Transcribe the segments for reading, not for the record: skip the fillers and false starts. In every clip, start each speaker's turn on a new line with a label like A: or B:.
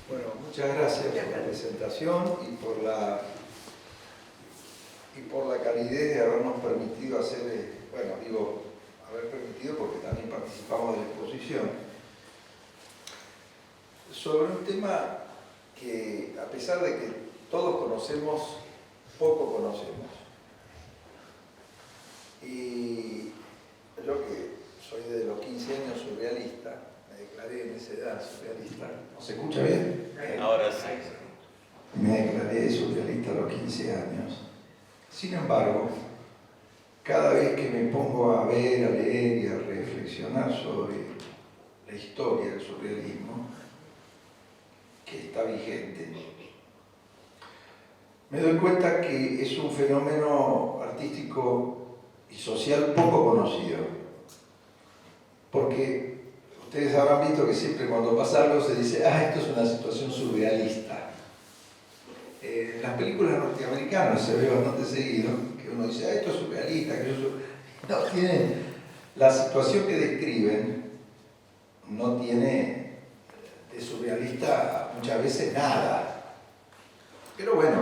A: Bueno, muchas gracias por la presentación y por la calidez de habernos permitido hacer, bueno, digo, haber permitido porque también participamos de la exposición, sobre un tema que, a pesar de que todos conocemos, poco conocemos. Y yo que soy de los 15 años surrealista, me declaré en esa edad surrealista. ¿No se escucha bien?
B: Ahora sí.
A: Me declaré surrealista a los 15 años. Sin embargo, cada vez que me pongo a ver, a leer y a reflexionar sobre la historia del surrealismo, que está vigente, me doy cuenta que es un fenómeno artístico y social poco conocido. Porque ustedes habrán visto que siempre cuando pasa algo se dice, esto es una situación surrealista. En las películas norteamericanas se ve bastante seguido que uno dice, esto es surrealista, que eso... No, tienen la situación que describen, no tiene de surrealista muchas veces nada. Pero bueno,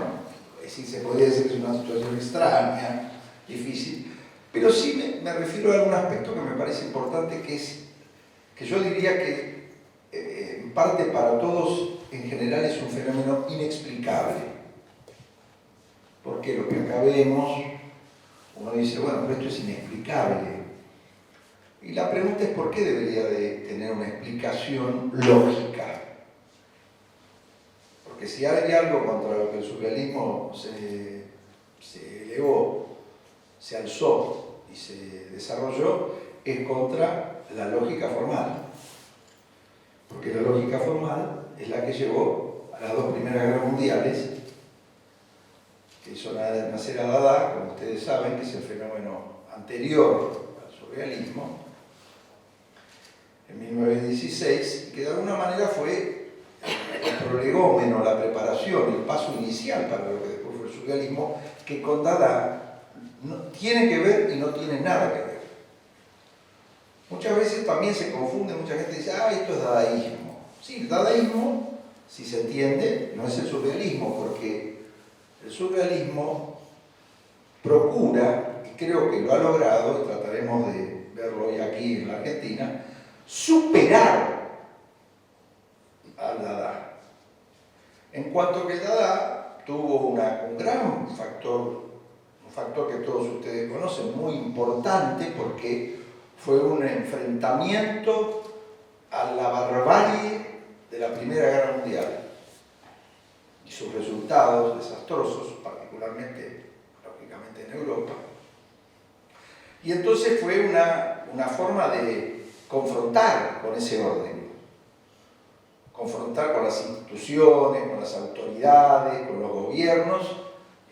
A: sí se podría decir que es una situación extraña, difícil, pero sí me refiero a algún aspecto que me parece importante, que yo diría que en parte para todos en general es un fenómeno inexplicable. Porque lo que acá vemos, uno dice, bueno, pero esto es inexplicable. Y la pregunta es por qué debería de tener una explicación lógica. Porque si hay algo contra lo que el surrealismo se elevó, se alzó y se desarrolló, es contra la lógica formal. Porque la lógica formal es la que llevó a las dos primeras guerras mundiales, que hizo nacer a Dada, como ustedes saben, que es el fenómeno anterior al surrealismo, en 1916, y que de alguna manera fue el prolegómeno, la preparación, el paso inicial para lo que después fue el surrealismo, que con Dada no, tiene que ver y no tiene nada que ver. Muchas veces también se confunde, mucha gente dice, esto es dadaísmo. Sí, el dadaísmo, si se entiende, no es el surrealismo, porque el surrealismo procura, y creo que lo ha logrado, y trataremos de verlo hoy aquí en la Argentina, superar al Dada. En cuanto que el Dada tuvo un gran factor, un factor que todos ustedes conocen, muy importante, porque fue un enfrentamiento a la barbarie de la Primera Guerra Mundial y sus resultados desastrosos, particularmente, lógicamente, en Europa. Y entonces fue una forma de confrontar con ese orden, confrontar con las instituciones, con las autoridades, con los gobiernos,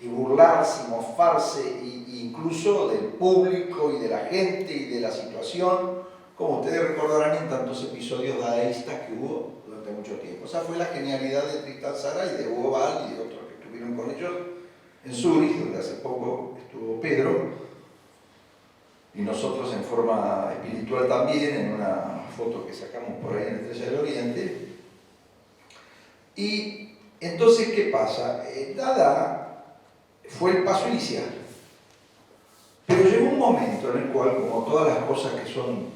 A: y burlarse, y mofarse, incluso del público y de la gente y de la situación, como ustedes recordarán en tantos episodios dadaístas que hubo durante mucho tiempo. Esa fue la genialidad de Tristan Tzara y de Hugo Ball y de otros que estuvieron con ellos en Zúrich, donde hace poco estuvo Pedro, y nosotros en forma espiritual también, en una foto que sacamos por ahí en Estrella del Oriente. Y entonces, ¿qué pasa? Dada fue el paso inicial. Pero llegó un momento en el cual, como todas las cosas que son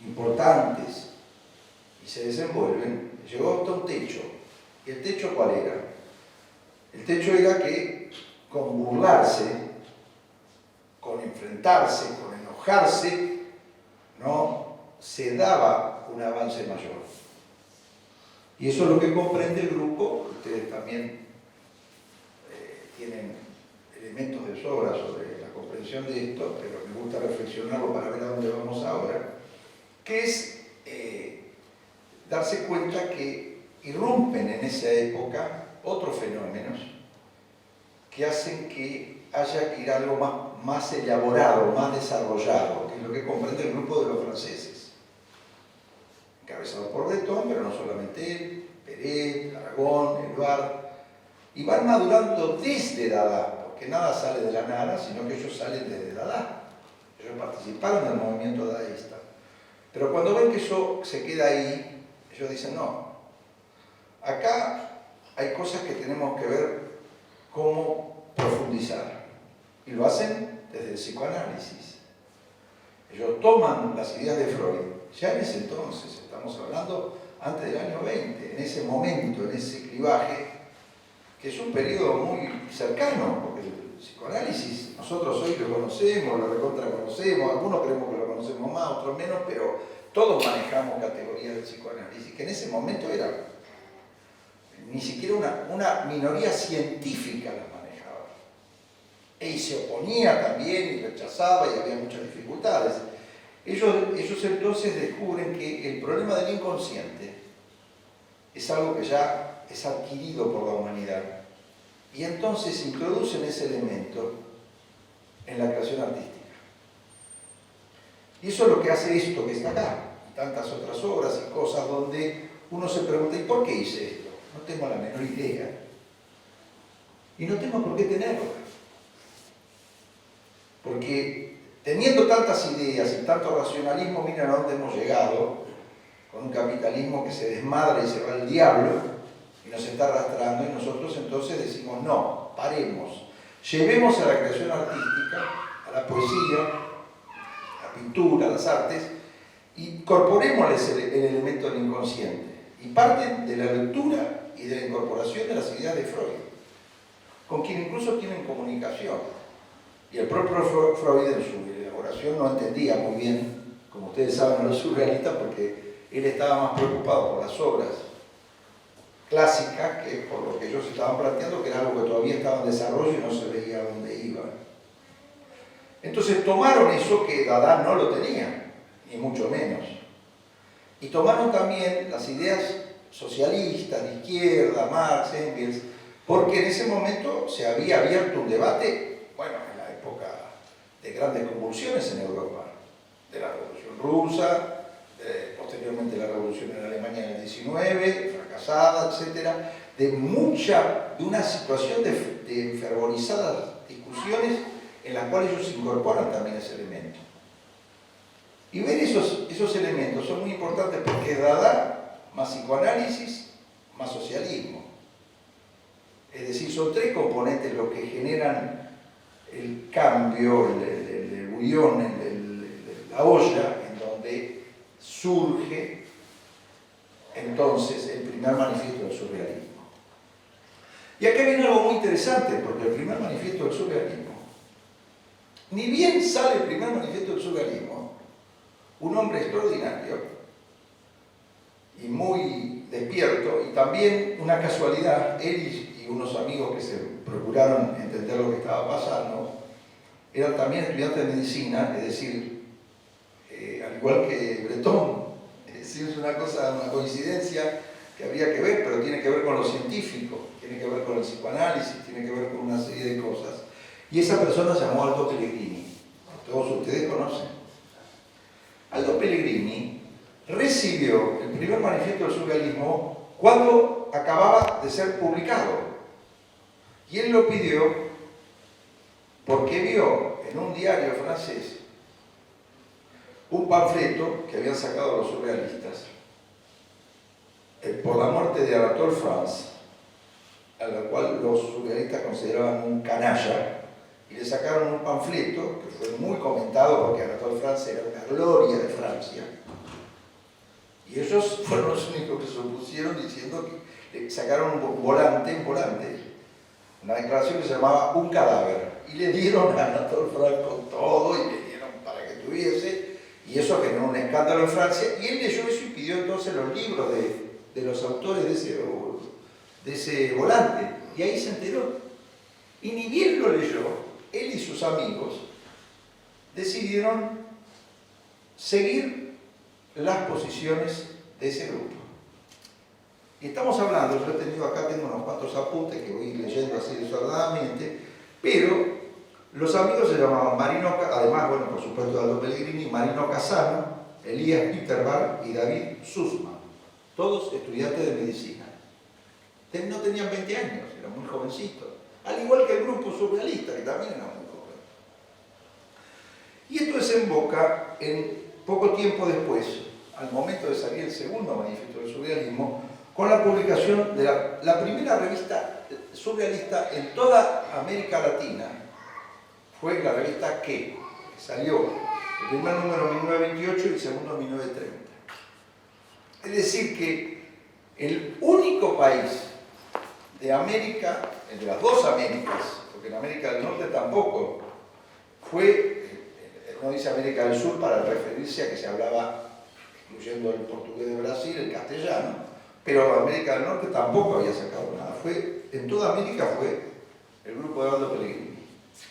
A: importantes y se desenvuelven, llegó hasta un techo. ¿Y el techo cuál era? El techo era que con burlarse, con enfrentarse, con enojarse, no se daba un avance mayor. Y eso es lo que comprende el grupo. Ustedes también tienen elementos de sobra sobre la comprensión de esto, pero me gusta reflexionarlo para ver a dónde vamos ahora, que es darse cuenta que irrumpen en esa época otros fenómenos que hacen que haya que ir a algo más elaborado, más desarrollado, que es lo que comprende el grupo de los franceses, encabezado por Breton, pero no solamente él, Perret, Aragón, Eluard, y van madurando desde Dada, porque nada sale de la nada, sino que ellos salen desde Dada. Ellos participaron del movimiento dadaísta. Pero cuando ven que eso se queda ahí, ellos dicen, no, acá hay cosas que tenemos que ver cómo profundizar. Y lo hacen desde el psicoanálisis. Ellos toman las ideas de Freud, ya en ese entonces, estamos hablando antes del año 20, en ese momento, en ese clivaje, que es un periodo muy cercano, porque el psicoanálisis nosotros hoy lo conocemos, lo recontra conocemos, algunos creemos que lo conocemos más, otros menos, pero todos manejamos categorías del psicoanálisis, que en ese momento era ni siquiera una minoría científica las manejaba. Y se oponía también y rechazaba y había muchas dificultades. Ellos entonces descubren que el problema del inconsciente es algo que ya es adquirido por la humanidad. Y entonces introducen ese elemento en la creación artística. Y eso es lo que hace esto que está acá, y tantas otras obras y cosas donde uno se pregunta, ¿y por qué hice esto? No tengo la menor idea. Y no tengo por qué tenerla. Porque teniendo tantas ideas y tanto racionalismo, miren a dónde hemos llegado, con un capitalismo que se desmadra y se va al diablo, y nos está arrastrando, y nosotros entonces decimos, no, paremos, llevemos a la creación artística, a la poesía, a la pintura, a las artes, y incorporémosles el elemento del inconsciente. Y parten de la lectura y de la incorporación de las ideas de Freud, con quien incluso tienen comunicación. Y el propio Freud en su elaboración no entendía muy bien, como ustedes saben, a los surrealistas, porque él estaba más preocupado por las obras clásicas que por lo que ellos estaban planteando, que era algo que todavía estaba en desarrollo y no se veía a dónde iba. Entonces tomaron eso que Dada no lo tenía, ni mucho menos. Y tomaron también las ideas socialistas, de izquierda, Marx, Engels, porque en ese momento se había abierto un debate, bueno, en la época de grandes convulsiones en Europa, de la Revolución Rusa, posteriormente la Revolución en Alemania en el 19, fracasada, etc., de una situación de fervorizadas discusiones en las cuales ellos incorporan también ese elemento. Y ver esos elementos son muy importantes porque es Dada más psicoanálisis más socialismo. Es decir, son tres componentes los que generan el cambio, el bullón, la olla, en donde surge entonces el primer manifiesto del surrealismo. Y acá viene algo muy interesante, porque el primer manifiesto del surrealismo, ni bien sale el primer manifiesto del surrealismo, un hombre extraordinario y muy despierto, y también una casualidad, él y unos amigos que se procuraron entender lo que estaba pasando, eran también estudiantes de medicina, es decir, al igual que Breton, es decir, es una coincidencia que habría que ver, pero tiene que ver con lo científico, tiene que ver con el psicoanálisis, tiene que ver con una serie de cosas. Y esa persona se llamó Aldo Pellegrini, todos ustedes conocen. Aldo Pellegrini recibió el primer manifiesto del surrealismo cuando acababa de ser publicado. Y él lo pidió porque vio en un diario francés un panfleto que habían sacado los surrealistas por la muerte de Anatole France, a la cual los surrealistas consideraban un canalla, y le sacaron un panfleto que fue muy comentado porque Anatole France era una gloria de Francia, y ellos fueron los únicos que se opusieron diciendo que le sacaron un volante, una declaración que se llamaba Un cadáver, y le dieron a Anatole France con todo y le dieron para que tuviese, y eso generó un escándalo en Francia, y él leyó eso y pidió entonces los libros de los autores de ese volante, y ahí se enteró. Y ni bien lo leyó, él y sus amigos decidieron seguir las posiciones de ese grupo. Y estamos hablando, yo he tenido acá, tengo unos cuantos apuntes que voy leyendo así desordenadamente, pero los amigos se llamaban Marino, además, bueno, por supuesto, Aldo Pellegrini, Marino Casano, Elías Peterbar y David Sussman, todos estudiantes de medicina. No tenían 20 años, eran muy jovencitos, al igual que el grupo surrealista, que también era muy joven. Y esto desemboca en poco tiempo después, al momento de salir el segundo manifiesto del surrealismo, con la publicación de la primera revista surrealista en toda América Latina. Fue la revista Que salió el primer número en 1928 y el segundo en 1930. Es decir que el único país de América, de las dos Américas, porque en América del Norte tampoco, fue, no dice América del Sur para referirse a que se hablaba, incluyendo el portugués de Brasil, el castellano, pero América del Norte tampoco había sacado nada. En toda América fue el grupo de Aldo Pellegrini.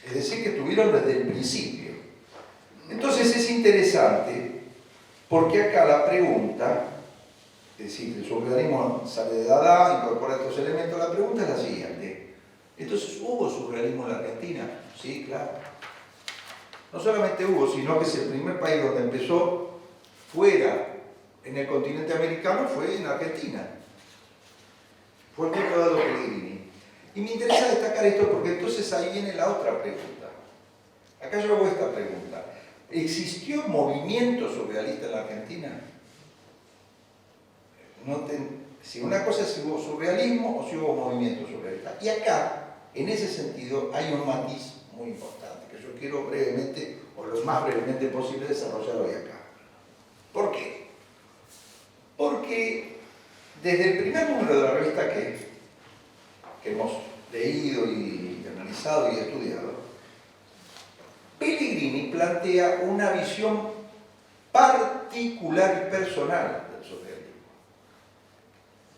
A: Es decir, que tuvieron desde el principio. Entonces es interesante, porque acá la pregunta, es decir, el surrealismo sale de Dada, incorpora estos elementos, la pregunta es la siguiente. Entonces, ¿hubo surrealismo en la Argentina? Sí, claro. No solamente hubo, sino que es el primer país donde empezó fuera, en el continente americano, fue en Argentina. Fue el grupo de Aldo Pellegrini. Y me interesa destacar esto porque entonces ahí viene la otra pregunta. Acá yo hago esta pregunta. ¿Existió movimiento surrealista en la Argentina? Si una cosa es si hubo surrealismo o si hubo movimiento surrealista. Y acá, en ese sentido, hay un matiz muy importante que yo quiero brevemente, o lo más brevemente posible, desarrollar hoy acá. ¿Por qué? Porque desde el primer número de la revista que hemos leído y analizado y estudiado, Pellegrini plantea una visión particular y personal del surrealismo.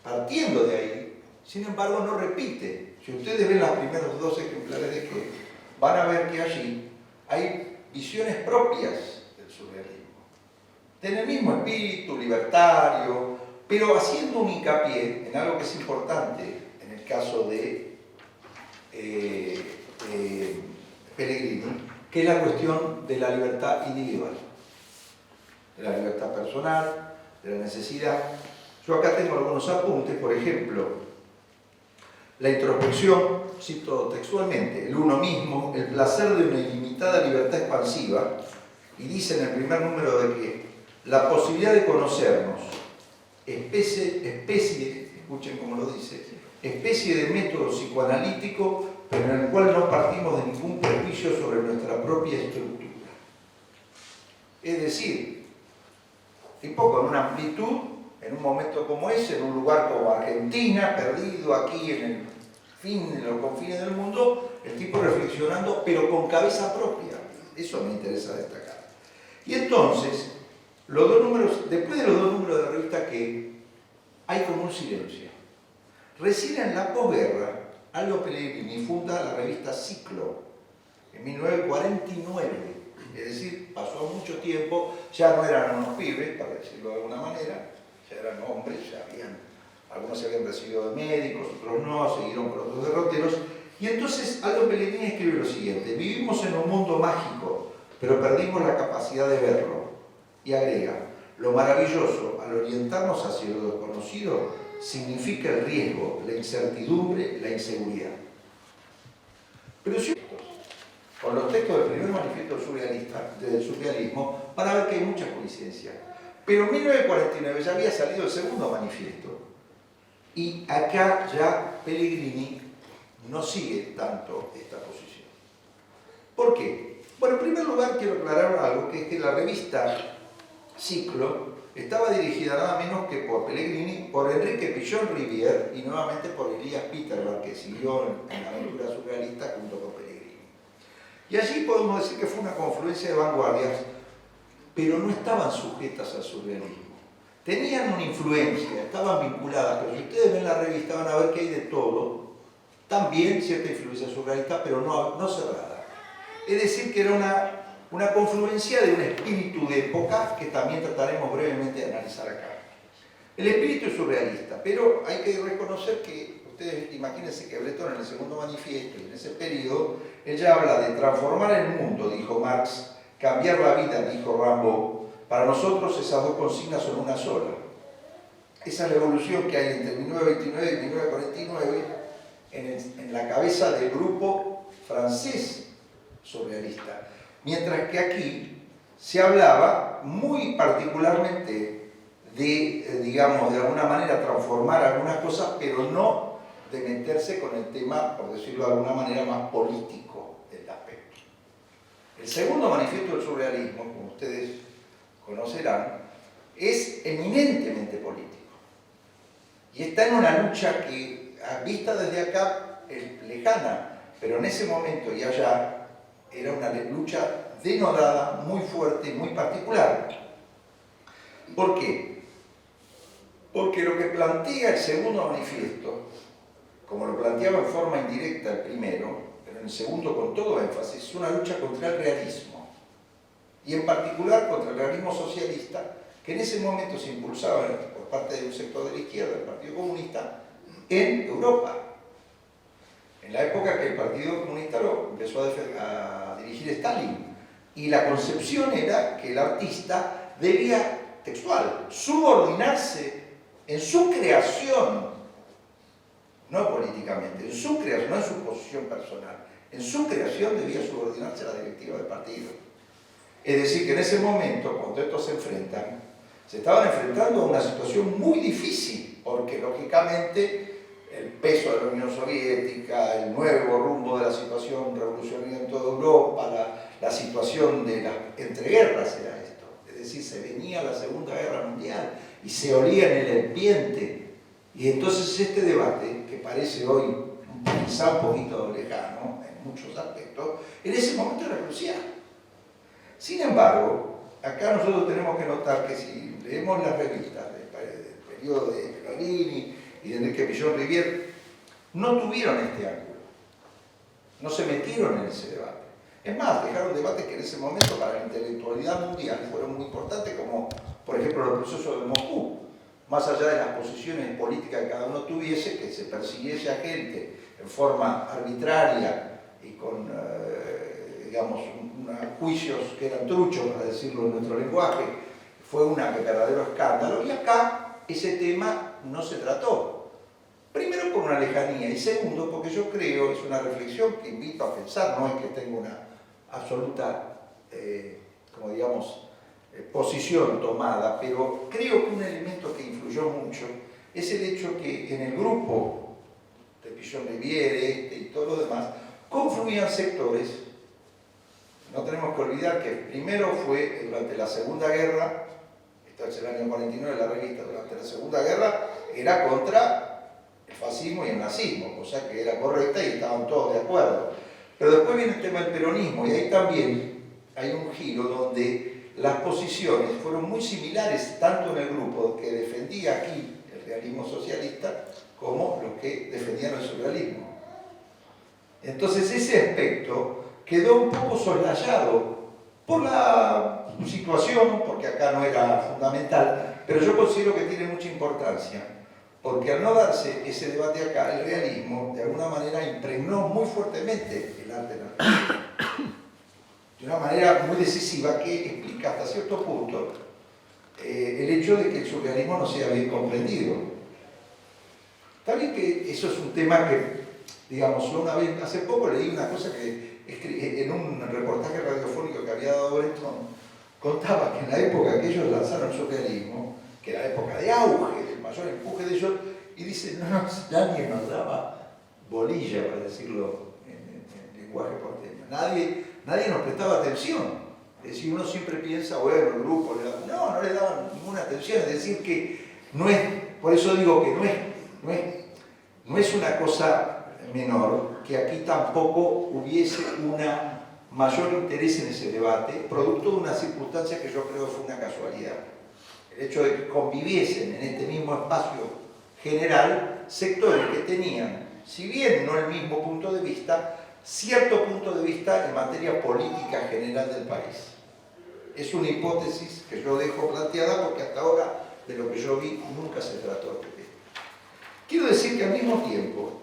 A: Partiendo de ahí, sin embargo, no repite. Si ustedes ven los primeros dos ejemplares de Que, van a ver que allí hay visiones propias del surrealismo. En el mismo espíritu libertario, pero haciendo un hincapié en algo que es importante en el caso de Pellegrini, que es la cuestión de la libertad individual, de la libertad personal, de la necesidad. Yo acá tengo algunos apuntes, por ejemplo, la introspección, cito textualmente, el uno mismo, el placer de una ilimitada libertad expansiva, y dice en el primer número de Que, la posibilidad de conocernos, especie, escuchen cómo lo dice, especie de método psicoanalítico, pero en el cual no partimos de ningún prejuicio sobre nuestra propia estructura. Es decir, un poco en una amplitud, en un momento como ese, en un lugar como Argentina, perdido aquí en los confines del mundo, el tipo reflexionando, pero con cabeza propia. Eso me interesa destacar. Y entonces, después de los dos números de la revista Que, hay como un silencio. Recién en la posguerra, Aldo Pellegrini funda la revista Ciclo, en 1949. Es decir, pasó mucho tiempo, ya no eran unos pibes, para decirlo de alguna manera, ya eran hombres, algunos se habían recibido de médicos, otros no, siguieron por otros derroteros. Y entonces Aldo Pellegrini escribe lo siguiente: vivimos en un mundo mágico, pero perdimos la capacidad de verlo. Y agrega, lo maravilloso al orientarnos hacia lo desconocido significa el riesgo, la incertidumbre, la inseguridad. Pero si con los textos del primer manifiesto del surrealismo, van a ver que hay muchas coincidencias. Pero en 1949 ya había salido el segundo manifiesto. Y acá ya Pellegrini no sigue tanto esta posición. ¿Por qué? Bueno, en primer lugar quiero aclarar algo, que es que la revista Ciclo estaba dirigida nada menos que por Pellegrini, por Enrique Pillon Rivière y nuevamente por Elías Peterberg, que siguió en la aventura surrealista junto con Pellegrini. Y allí podemos decir que fue una confluencia de vanguardias, pero no estaban sujetas al surrealismo. Tenían una influencia, estaban vinculadas, pero si ustedes ven la revista van a ver que hay de todo, también cierta influencia surrealista, pero no cerrada. Es decir, que era una confluencia de un espíritu de época que también trataremos brevemente de analizar acá. El espíritu es surrealista, pero hay que reconocer que, ustedes imagínense que Breton en el segundo manifiesto y en ese periodo, ella habla de transformar el mundo, dijo Marx, cambiar la vida, dijo Rimbaud. Para nosotros esas dos consignas son una sola. Esa es la evolución que hay entre 1929 y 1949 en la cabeza del grupo francés surrealista. Mientras que aquí se hablaba muy particularmente de, digamos, de alguna manera transformar algunas cosas, pero no de meterse con el tema, por decirlo de alguna manera, más político del aspecto. El segundo manifiesto del surrealismo, como ustedes conocerán, es eminentemente político. Y está en una lucha que, vista desde acá, es lejana, pero en ese momento y allá era una lucha denodada, muy fuerte y muy particular. ¿Por qué? Porque lo que plantea el segundo manifiesto, como lo planteaba en forma indirecta el primero, pero en el segundo con todo énfasis, es una lucha contra el realismo. Y en particular contra el realismo socialista, que en ese momento se impulsaba por parte de un sector de la izquierda, el Partido Comunista, en Europa. En la época que el Partido Comunista lo empezó a dirigir Stalin. Y la concepción era que el artista debía, textual, subordinarse en su creación, no políticamente, en su creación, no en su posición personal, en su creación debía subordinarse a la directiva del partido. Es decir, que en ese momento, cuando estos se enfrentan, se estaban enfrentando a una situación muy difícil, porque lógicamente el peso de la Unión Soviética, el nuevo rumbo de la situación revolucionaria en toda Europa, la situación de las entreguerras era esto. Es decir, se venía la Segunda Guerra Mundial y se olía en el ambiente. Y entonces este debate, que parece hoy quizá un poquito lejano en muchos aspectos, en ese momento era crucial. Sin embargo, acá nosotros tenemos que notar que si leemos las revistas del periodo de Peronini y de Enrique Pillon Rivière, no tuvieron este ángulo, no se metieron en ese debate. Es más, dejaron debates que en ese momento para la intelectualidad mundial fueron muy importantes, como por ejemplo los procesos de Moscú, más allá de las posiciones políticas que cada uno tuviese, que se persiguiese a gente en forma arbitraria y con, digamos, juicios que eran truchos, para decirlo en nuestro lenguaje, fue un verdadero escándalo, y acá ese tema no se trató. Primero por una lejanía, y segundo porque yo creo, es una reflexión que invito a pensar, no es que tenga una absoluta, como digamos, posición tomada, pero creo que un elemento que influyó mucho es el hecho que en el grupo de Pillon Rivière y todo lo demás, confluían sectores. No tenemos que olvidar que primero fue durante la Segunda Guerra, esto es el año 49 la revista, durante la Segunda Guerra era contra el fascismo y el nazismo, cosa que era correcta y estaban todos de acuerdo. Pero después viene el tema del peronismo y ahí también hay un giro donde las posiciones fueron muy similares tanto en el grupo que defendía aquí el realismo socialista como los que defendían el surrealismo. Entonces ese aspecto quedó un poco soslayado por la situación, porque acá no era fundamental, pero yo considero que tiene mucha importancia, porque al no darse ese debate acá, el realismo de alguna manera impregnó muy fuertemente el arte narrativo, de una manera muy decisiva que explica hasta cierto punto el hecho de que el surrealismo no sea bien comprendido. Está bien que eso es un tema que, digamos, una vez, hace poco leí una cosa que en un reportaje radiofónico que había dado Breton, contaba que en la época que ellos lanzaron el surrealismo, que era la época de auge, del mayor empuje de ellos, y dice, nadie nos daba bolilla, para decirlo en lenguaje porteño, nadie nos prestaba atención. Es decir, uno siempre piensa, bueno, el grupo le da... No le daban ninguna atención, es decir que no es, por eso digo que no es una cosa menor que aquí tampoco hubiese un mayor interés en ese debate, producto de una circunstancia que yo creo fue una casualidad. El hecho de que conviviesen en este mismo espacio general sectores que tenían, si bien no el mismo punto de vista, cierto punto de vista en materia política general del país. Es una hipótesis que yo dejo planteada porque hasta ahora, de lo que yo vi, nunca se trató de esto. Quiero decir que al mismo tiempo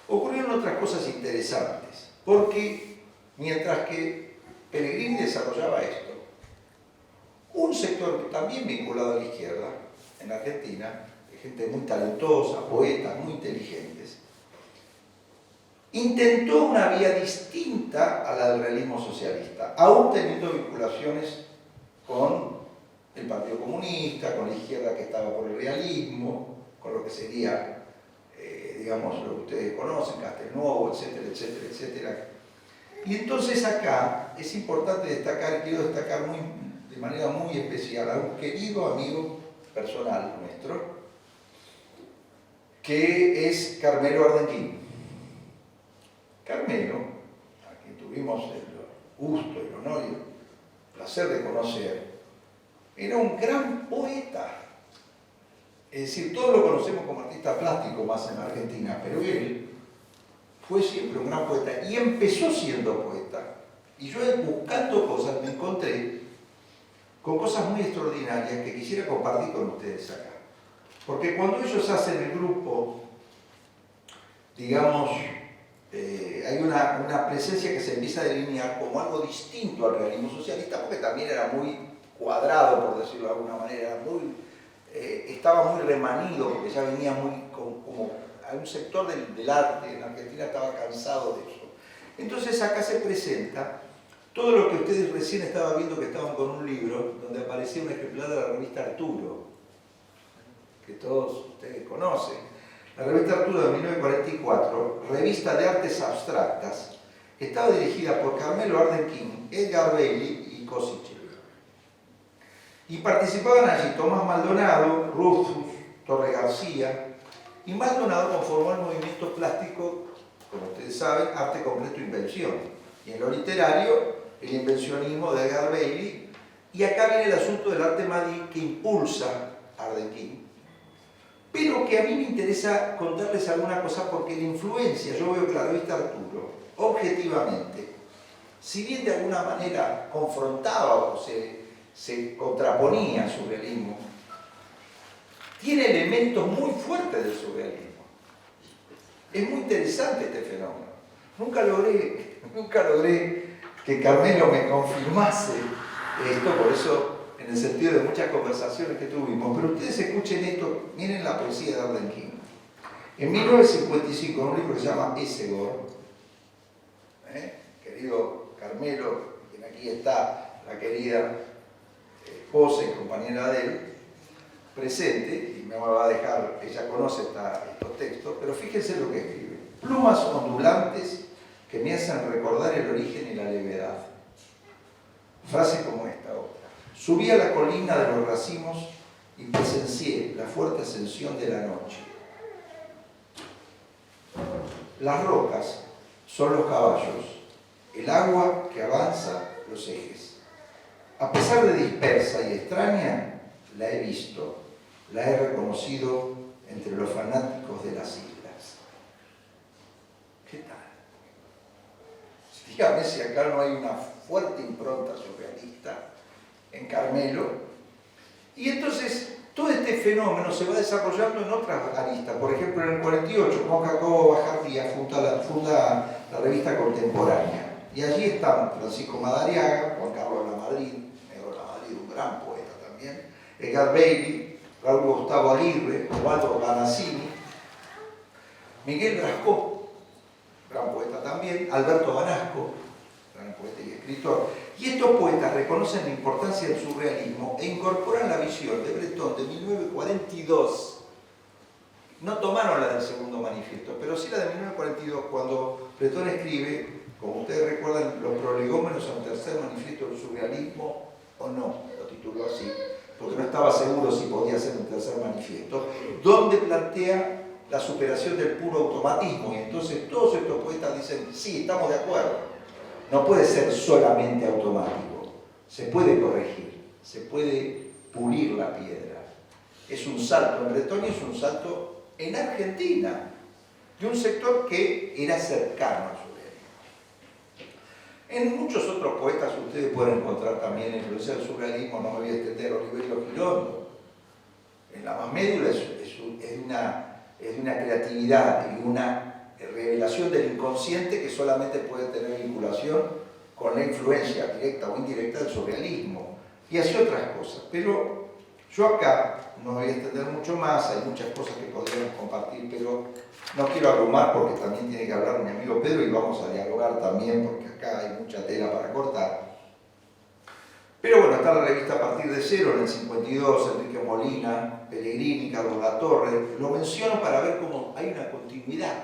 A: ocurrieron otras cosas interesantes, porque mientras que Pellegrini desarrollaba esto, un sector también vinculado a la izquierda, en Argentina, de gente muy talentosa, poetas muy inteligentes, intentó una vía distinta a la del realismo socialista, aún teniendo vinculaciones con el Partido Comunista, con la izquierda que estaba por el realismo, con lo que sería, digamos, lo que ustedes conocen, Castelnuovo, etcétera, etcétera, etcétera. Y entonces acá es importante destacar, quiero destacar de manera muy especial a un querido amigo personal nuestro, que es Carmelo Ardenquín. Carmelo, a quien tuvimos el gusto, el honor y el placer de conocer, era un gran poeta. Es decir, todos lo conocemos como artista plástico más en Argentina, pero él fue siempre un gran poeta y empezó siendo poeta. Y yo buscando cosas me encontré con cosas muy extraordinarias que quisiera compartir con ustedes acá. Porque cuando ellos hacen el grupo, digamos, hay una presencia que se empieza a delinear como algo distinto al realismo socialista, porque también era muy cuadrado, por decirlo de alguna manera, estaba muy remanido, porque ya venía muy como a un sector del arte en Argentina estaba cansado de eso. Entonces acá se presenta todo lo que ustedes recién estaban viendo, que estaban con un libro donde aparecía un ejemplar de la revista Arturo, que todos ustedes conocen. La revista Arturo de 1944, revista de artes abstractas, estaba dirigida por Carmelo Ardenquín, Edgar Bailey y Cosiche. Y participaban allí Tomás Maldonado, Rufus, Torre García, y Maldonado conformó el movimiento plástico, como ustedes saben, Arte Completo Invención. Y en lo literario, el invencionismo de Edgar Bailey. Y acá viene el asunto del arte madí que impulsa Ardenquín. Pero que a mí me interesa contarles alguna cosa porque la influencia, yo veo que la revista Arturo, objetivamente, si bien de alguna manera confrontaba o se contraponía al surrealismo, tiene elementos muy fuertes del surrealismo. Es muy interesante este fenómeno. Nunca logré que Carmelo me confirmase esto, por eso, en el sentido de muchas conversaciones que tuvimos. Pero ustedes escuchen esto, miren la poesía de Ardenquín. En 1955, en un libro que se llama Esegor, querido Carmelo, quien aquí está, la querida esposa y compañera de él, presente, y me va a dejar, ella conoce estos textos, pero fíjense lo que escribe. Plumas ondulantes que me hacen recordar el origen y la levedad. Frases como esta otra. Subí a la colina de los racimos y presencié la fuerte ascensión de la noche. Las rocas son los caballos, el agua que avanza los ejes. A pesar de dispersa y extraña, la he visto, la he reconocido entre los fanáticos de las islas. ¿Qué tal? Dígame si acá no hay una fuerte impronta surrealista en Carmelo. Y entonces todo este fenómeno se va desarrollando en otras aristas. Por ejemplo, en el 48, Juan Jacobo Bajardía funda la revista Contemporánea. Y allí están Francisco Madariaga, Juan Carlos Lamadrid, un gran poeta también, Edgar Bailey, Raúl Gustavo Aguirre, Osvaldo Ganassini, Miguel Brascó, gran poeta también, Alberto Banasco, gran poeta y escritor. Y estos poetas reconocen la importancia del surrealismo e incorporan la visión de Breton de 1942. No tomaron la del segundo manifiesto, pero sí la de 1942, cuando Breton escribe, como ustedes recuerdan, los prolegómenos a un tercer manifiesto del surrealismo, o no, lo tituló así, porque no estaba seguro si podía ser un tercer manifiesto, donde plantea la superación del puro automatismo. Y entonces todos estos poetas dicen, sí, estamos de acuerdo, no puede ser solamente automático, se puede corregir, se puede pulir la piedra. Es un salto en Breton y es un salto en Argentina, de un sector que era cercano a su. En muchos otros poetas ustedes pueden encontrar también influencia del surrealismo, no me voy a extender, Oliverio Girondo. En la más médula es una creatividad y una revelación del inconsciente que solamente puede tener vinculación con la influencia directa o indirecta del surrealismo. Y así otras cosas. Pero yo acá no me voy a extender mucho más, hay muchas cosas que podríamos compartir, pero no quiero abrumar porque también tiene que hablar mi amigo Pedro y vamos a dialogar también porque acá hay mucha tela para cortar. Pero bueno, está la revista A Partir de Cero en el 52, Enrique Molina, Pellegrini, Carlos Latorre. Lo menciono para ver cómo hay una continuidad,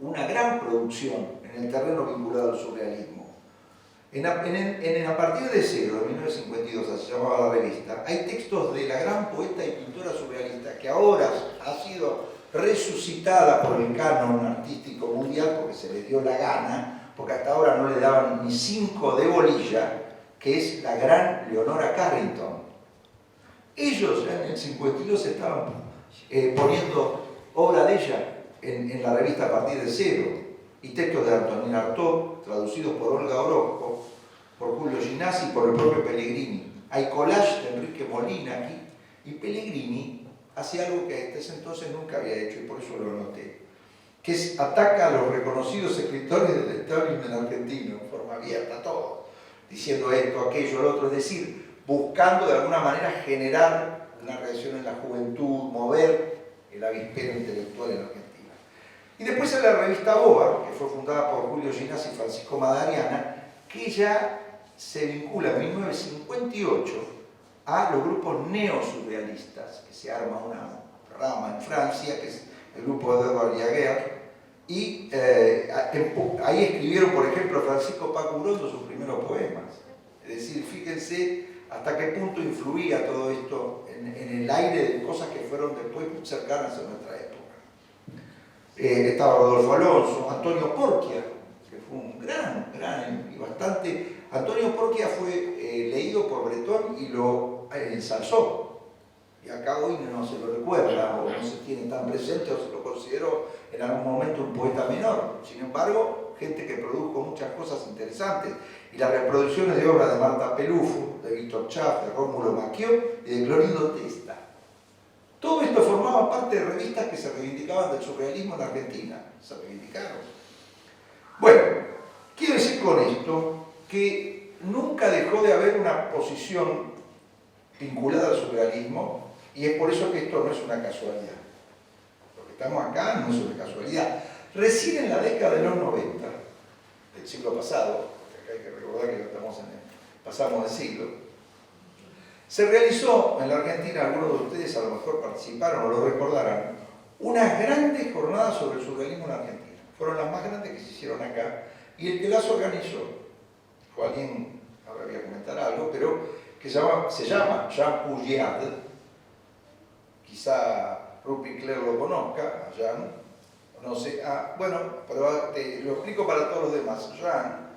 A: una gran producción en el terreno vinculado al surrealismo. A Partir de Cero, de 1952, así se llamaba la revista, hay textos de la gran poeta y pintora surrealista que ahora ha sido resucitada por el canon artístico mundial porque se le dio la gana, porque hasta ahora no le daban ni 5 de bolilla, que es la gran Leonora Carrington. Ellos en el 52 estaban poniendo obra de ella en la revista A Partir de Cero, y textos de Antonín Artaud, traducidos por Olga Orozco, por Julio Ginasi y por el propio Pellegrini. Hay collage de Enrique Molina aquí, y Pellegrini hace algo que hasta ese entonces nunca había hecho, y por eso lo anoté, que es ataca a los reconocidos escritores del establishment argentino, en forma abierta, todo, diciendo esto, aquello, lo otro, es decir, buscando de alguna manera generar una reacción en la juventud, mover el avispero intelectual en Argentina. Y después en la revista Boa, que fue fundada por Julio Ginás y Francisco Madariana, que ya se vincula en 1958 a los grupos neosurrealistas, que se arma una rama en Francia, que es el grupo de Edouard Jaguer, y ahí escribieron, por ejemplo, Francisco Paco Urondo sus primeros poemas. Es decir, fíjense hasta qué punto influía todo esto en el aire de cosas que fueron después cercanas a nuestra época. Estaba Rodolfo Alonso, Antonio Porquia, que fue un gran y bastante... Antonio Porquia fue leído por Bretón y lo ensalzó. Y acá hoy no se lo recuerda, o no se tiene tan presente, o se lo consideró en algún momento un poeta menor. Sin embargo, gente que produjo muchas cosas interesantes. Y las reproducciones de obras de Marta Pelufo, de Víctor Schaff, de Rómulo Macchio y de Clorindo Testa. Todo esto formaba parte de revistas que se reivindicaban del surrealismo en Argentina. Se reivindicaron. Bueno, quiero decir con esto que nunca dejó de haber una posición vinculada al surrealismo, y es por eso que esto no es una casualidad. Lo que estamos acá no es una casualidad. Recién en la década de los 90, del siglo pasado, porque acá hay que recordar que pasamos de siglo, se realizó en la Argentina, algunos de ustedes a lo mejor participaron o lo recordarán, unas grandes jornadas sobre el surrealismo en Argentina. Fueron las más grandes que se hicieron acá, y el que las organizó fue alguien, ahora voy a comentar algo, pero que se llama Jean Pugiat, quizá Rupi Claire lo conozca, Jean, no sé, bueno, pero lo explico para todos los demás. Jean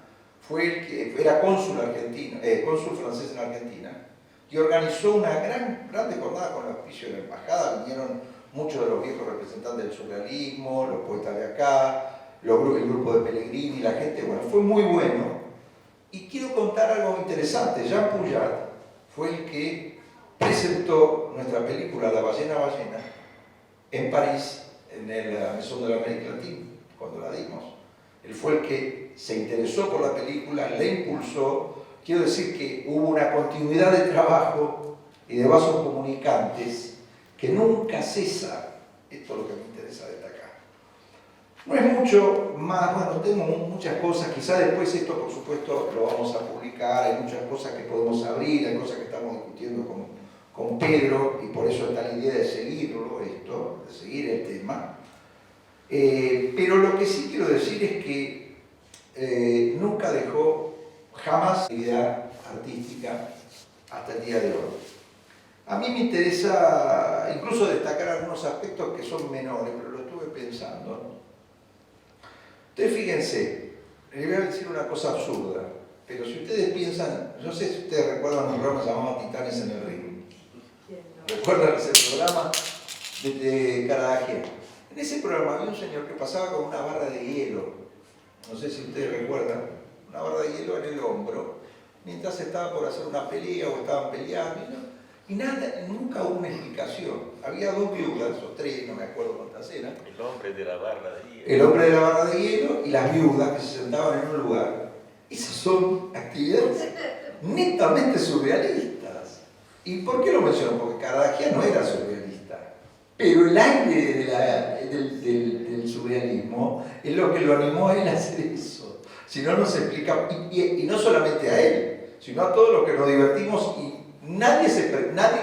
A: fue el que era cónsul argentino, cónsul francés en Argentina, y organizó una grande jornada con el auspicio de la embajada. Vinieron muchos de los viejos representantes del surrealismo, los poetas de acá, el grupo de Pellegrini, la gente, bueno, fue muy bueno. Y quiero contar algo interesante. Jean Pugiat fue el que presentó nuestra película La ballena en París, en la Maison de l'Amérique Latine, cuando la dimos. Él fue el que se interesó por la película, la impulsó. Quiero decir que hubo una continuidad de trabajo y de vasos comunicantes que nunca cesa. Esto es lo que me interesa destacar. No es mucho más, bueno, tengo muchas cosas, quizá después esto por supuesto lo vamos a publicar, hay muchas cosas que podemos abrir, hay cosas que estamos discutiendo con Pedro, y por eso está la idea de seguirlo, de seguir el tema. Pero lo que sí quiero decir es que nunca dejó jamás actividad artística hasta el día de hoy. A mí me interesa incluso destacar algunos aspectos que son menores, pero lo estuve pensando, ¿no? Ustedes fíjense, les voy a decir una cosa absurda, pero si ustedes piensan, no sé si ustedes recuerdan un programa llamado Titanes en el Ring. ¿Recuerdan ese programa de Caradagian? En ese programa había un señor que pasaba con una barra de hielo, no sé si ustedes recuerdan, una barra de hielo en el hombro, mientras estaba por hacer una pelea o estaban peleando, y nada, nunca hubo una explicación. Había dos viudas, o tres, no me acuerdo cuántas eran.
B: El hombre de la barra de hielo.
A: El hombre de la barra de hielo y las viudas que se sentaban en un lugar. Esas son actividades netamente surrealistas. ¿Y por qué lo menciono? Porque Caradagian no era surrealista. Pero el aire del surrealismo es lo que lo animó a él a hacer eso. Si no, no se explica. Y no solamente a él, sino a todos los que nos divertimos y nadie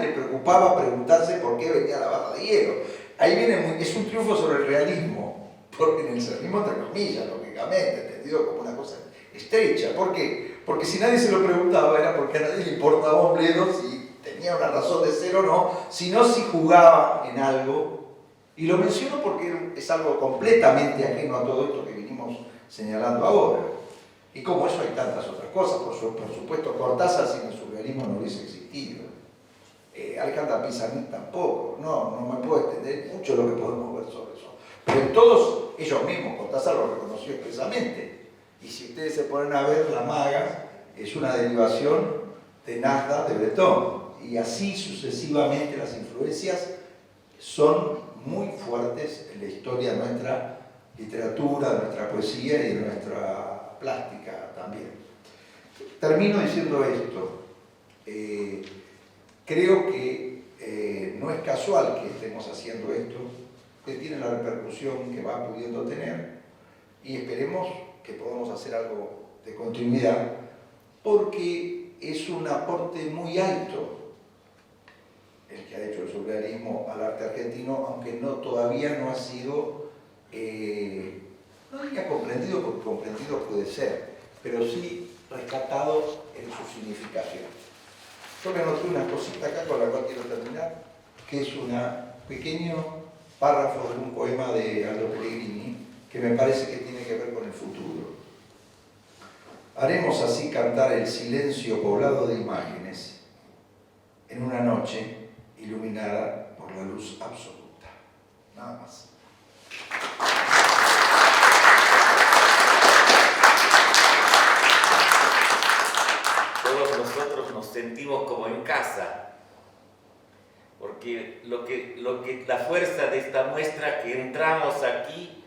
A: le preocupaba preguntarse por qué venía la barra de hielo. Ahí viene, es un triunfo sobre el realismo, porque en el realismo entre comillas, lógicamente, entendido como una cosa estrecha. ¿Por qué? Porque si nadie se lo preguntaba era porque a nadie le importaba un bledo si tenía una razón de ser o no, sino si jugaba en algo. Y lo menciono porque es algo completamente ajeno a todo esto que vinimos señalando ahora. Y como eso hay tantas otras cosas, por supuesto Cortázar sin el surrealismo no hubiese existido. Alejandra Pizarnik tampoco, no me puedo extender mucho lo que podemos ver sobre eso. Pero en todos ellos mismos, Cortázar lo reconoció expresamente. Y si ustedes se ponen a ver, La Maga es una derivación de Nazda de Breton. Y así sucesivamente las influencias son muy fuertes en la historia de nuestra literatura, de nuestra poesía y de nuestra plástica también. Termino diciendo esto. Creo que no es casual que estemos haciendo esto, que tiene la repercusión que va pudiendo tener y esperemos que podamos hacer algo de continuidad porque es un aporte muy alto el que ha hecho el surrealismo al arte argentino, aunque todavía no ha sido, no diría comprendido, porque comprendido puede ser, pero sí rescatado en su significación. Yo me anoté una cosita acá con la cual quiero terminar, que es un pequeño párrafo de un poema de Aldo Pellegrini, que me parece que tiene que ver con el futuro. Haremos así cantar el silencio poblado de imágenes en una noche iluminada por la luz absoluta. Nada más.
B: Todos nosotros nos sentimos como en casa, porque la fuerza de esta muestra que entramos aquí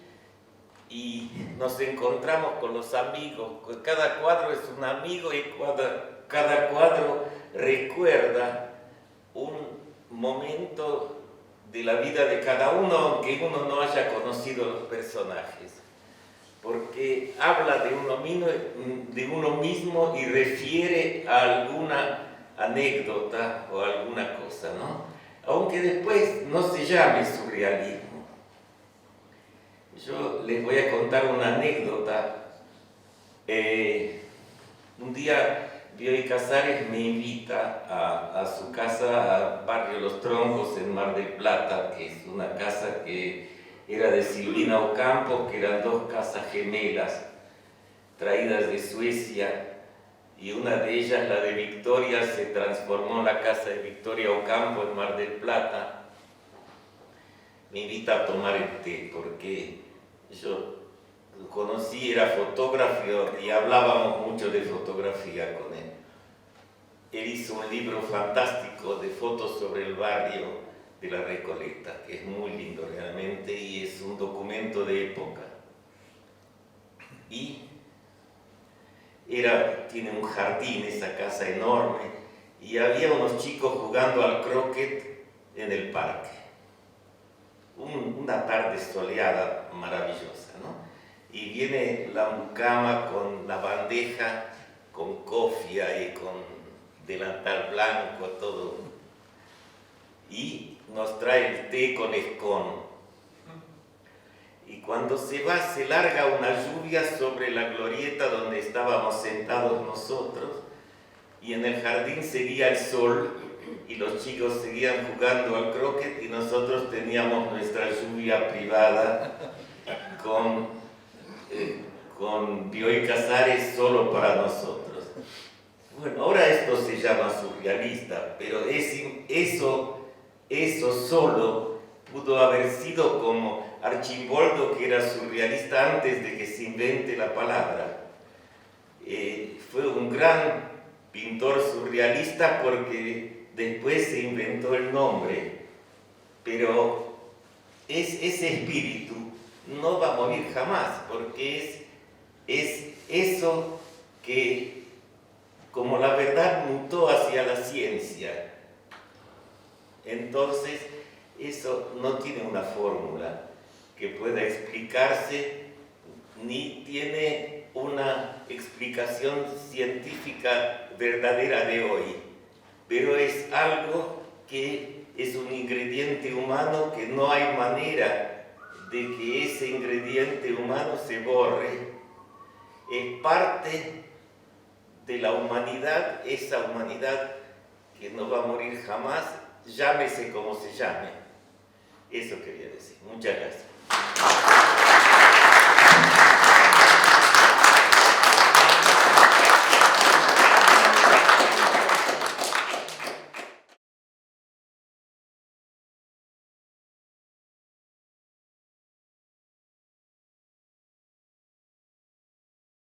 B: y nos encontramos con los amigos, cada cuadro es un amigo y cada cuadro recuerda un momento de la vida de cada uno, aunque uno no haya conocido los personajes, porque habla de uno mismo y refiere a alguna anécdota o alguna cosa, ¿no? Aunque después no se llame surrealismo. Yo les voy a contar una anécdota. Un día Bioy Casares me invita a su casa, a Barrio Los Troncos, en Mar del Plata, que es una casa que era de Silvina Ocampo, que eran dos casas gemelas traídas de Suecia, y una de ellas, la de Victoria, se transformó en la casa de Victoria Ocampo en Mar del Plata. Me invita a tomar el té, porque yo lo conocí, era fotógrafo y hablábamos mucho de fotografía con él. Él hizo un libro fantástico de fotos sobre el barrio de La Recoleta, que es muy lindo realmente y es un documento de época. Y tiene un jardín, esa casa enorme, y había unos chicos jugando al croquet en el parque. Una tarde soleada maravillosa, ¿no? Y viene la mucama con la bandeja, con cofia y con delantal blanco, todo. Y nos trae el té con escón. Y cuando se va, se larga una lluvia sobre la glorieta donde estábamos sentados nosotros, y en el jardín seguía el sol, y los chicos seguían jugando al croquet, y nosotros teníamos nuestra lluvia privada con Bioy Casares solo para nosotros. Bueno, ahora esto se llama surrealista, pero eso solo pudo haber sido como Archimboldo, que era surrealista antes de que se invente la palabra. Fue un gran pintor surrealista porque después se inventó el nombre, pero ese espíritu no va a morir jamás, porque es eso que, como la verdad mutó hacia la ciencia, entonces eso no tiene una fórmula que pueda explicarse, ni tiene una explicación científica verdadera de hoy, pero es algo que es un ingrediente humano que no hay manera de que ese ingrediente humano se borre. Es parte de la humanidad, esa humanidad que no va a morir jamás, llámese como se llame. Eso quería decir. Muchas gracias.